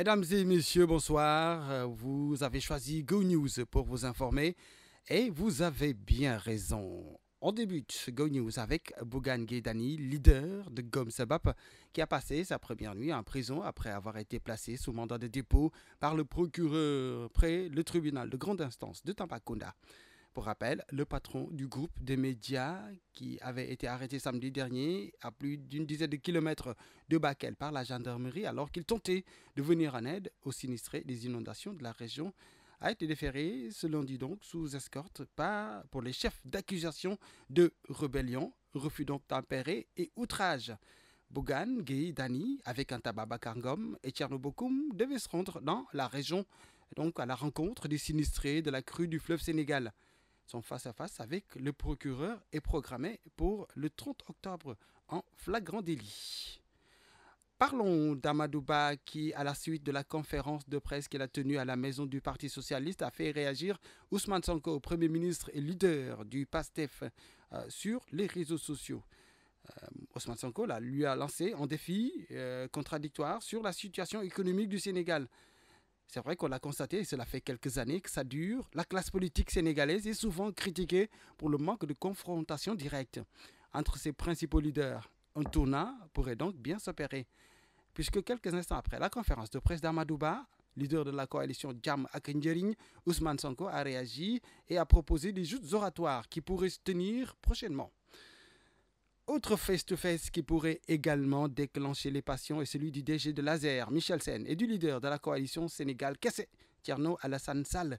Mesdames et messieurs, bonsoir. Vous avez choisi Go News pour vous informer et vous avez bien raison. On débute Go News avec Bougane Gueye Dany, leader de Gom Sabap, qui a passé sa première nuit en prison après avoir été placé sous mandat de dépôt par le procureur près le tribunal de grande instance de Tambacounda. Pour rappel, le patron du groupe des médias qui avait été arrêté samedi dernier à plus d'une dizaine de kilomètres de Bakel par la gendarmerie alors qu'il tentait de venir en aide aux sinistrés des inondations de la région a été déféré ce lundi donc sous escorte pour les chefs d'accusation de rébellion, refus d'obtempérer et outrage. Bougane Gueye Dany, avec Anta Babacar Ngom et Thierno Bocoum, devaient se rendre dans la région donc à la rencontre des sinistrés de la crue du fleuve Sénégal. Son face-à-face avec le procureur est programmé pour le 30 octobre en flagrant délit. Parlons d'Amadouba qui, à la suite de la conférence de presse qu'il a tenue à la maison du Parti Socialiste, a fait réagir Ousmane Sonko, Premier ministre et leader du PASTEF, sur les réseaux sociaux. Ousmane Sonko lui a lancé un défi contradictoire sur la situation économique du Sénégal. C'est vrai qu'on l'a constaté, et cela fait quelques années que ça dure. La classe politique sénégalaise est souvent critiquée pour le manque de confrontation directe entre ses principaux leaders. Un tournant pourrait donc bien s'opérer, puisque quelques instants après la conférence de presse d'Amadouba, leader de la coalition Jam ak Njeriñ, Ousmane Sonko a réagi et a proposé des joutes oratoires qui pourraient se tenir prochainement. Autre face-to-face qui pourrait également déclencher les passions est celui du DG de l'Azer, Michel Sen, et du leader de la coalition Sénégal Kessé, Thierno Alassane Sall.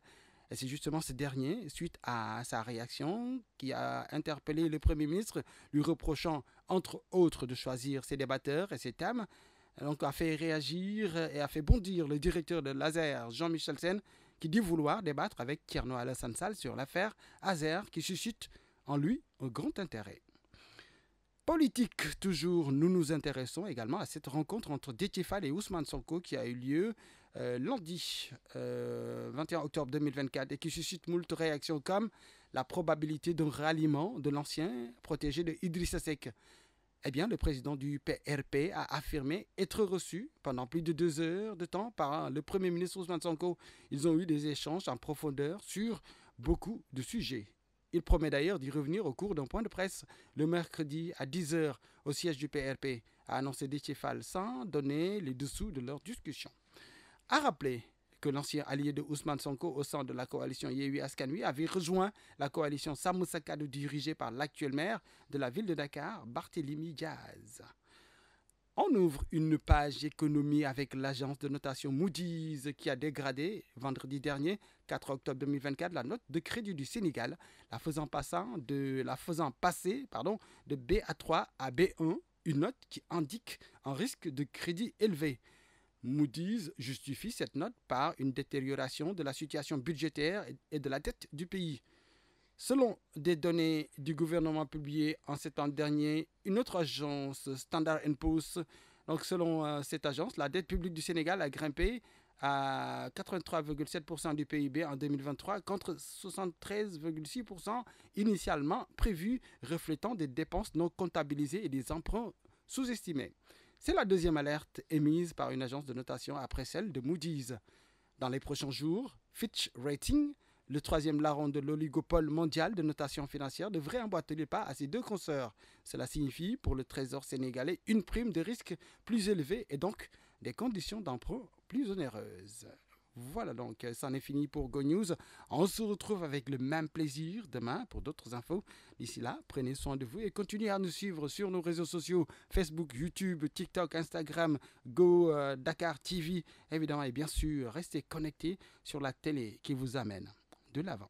Et c'est justement ce dernier, suite à sa réaction, qui a interpellé le Premier ministre, lui reprochant, entre autres, de choisir ses débatteurs et ses thèmes. Donc a fait réagir et a fait bondir le directeur de l'Azer, Jean-Michel Sen, qui dit vouloir débattre avec Thierno Alassane Sall sur l'affaire Azer, qui suscite en lui un grand intérêt. Politique, toujours, nous nous intéressons également à cette rencontre entre Déthié Fall et Ousmane Sonko qui a eu lieu lundi 21 octobre 2024 et qui suscite moult réactions comme la probabilité d'un ralliement de l'ancien protégé de Idrissa Seck. Eh bien, le président du PRP a affirmé être reçu pendant plus de 2 heures de temps par le Premier ministre Ousmane Sonko. Ils ont eu des échanges en profondeur sur beaucoup de sujets. Il promet d'ailleurs d'y revenir au cours d'un point de presse le mercredi à 10h au siège du PRP, a annoncé Déthié Fall sans donner les dessous de leur discussion. A rappeler que l'ancien allié de Ousmane Sonko au sein de la coalition Yewwi Askan Wi avait rejoint la coalition Sàmm Sa Kàddu dirigée par l'actuel maire de la ville de Dakar, Barthélémy Diaz. On ouvre une page économie avec l'agence de notation Moody's qui a dégradé vendredi dernier, 4 octobre 2024, la note de crédit du Sénégal, la faisant passer de BA3 à B1, une note qui indique un risque de crédit élevé. Moody's justifie cette note par une détérioration de la situation budgétaire et de la dette du pays. Selon des données du gouvernement publiées en septembre dernier, une autre agence, Standard & Poor's, donc selon cette agence, la dette publique du Sénégal a grimpé à 83,7% du PIB en 2023 contre 73,6% initialement prévu, reflétant des dépenses non comptabilisées et des emprunts sous-estimés. C'est la deuxième alerte émise par une agence de notation après celle de Moody's. Dans les prochains jours, Fitch Ratings, le troisième larron de l'oligopole mondial de notation financière, devrait emboîter le pas à ses deux consoeurs. Cela signifie pour le Trésor sénégalais une prime de risque plus élevée et donc des conditions d'emprunt plus onéreuses. Voilà donc, c'en est fini pour Go News. On se retrouve avec le même plaisir demain pour d'autres infos. D'ici là, prenez soin de vous et continuez à nous suivre sur nos réseaux sociaux, Facebook, YouTube, TikTok, Instagram, Go Dakar TV, évidemment. Et bien sûr, restez connectés sur la télé qui vous amène de l'avant.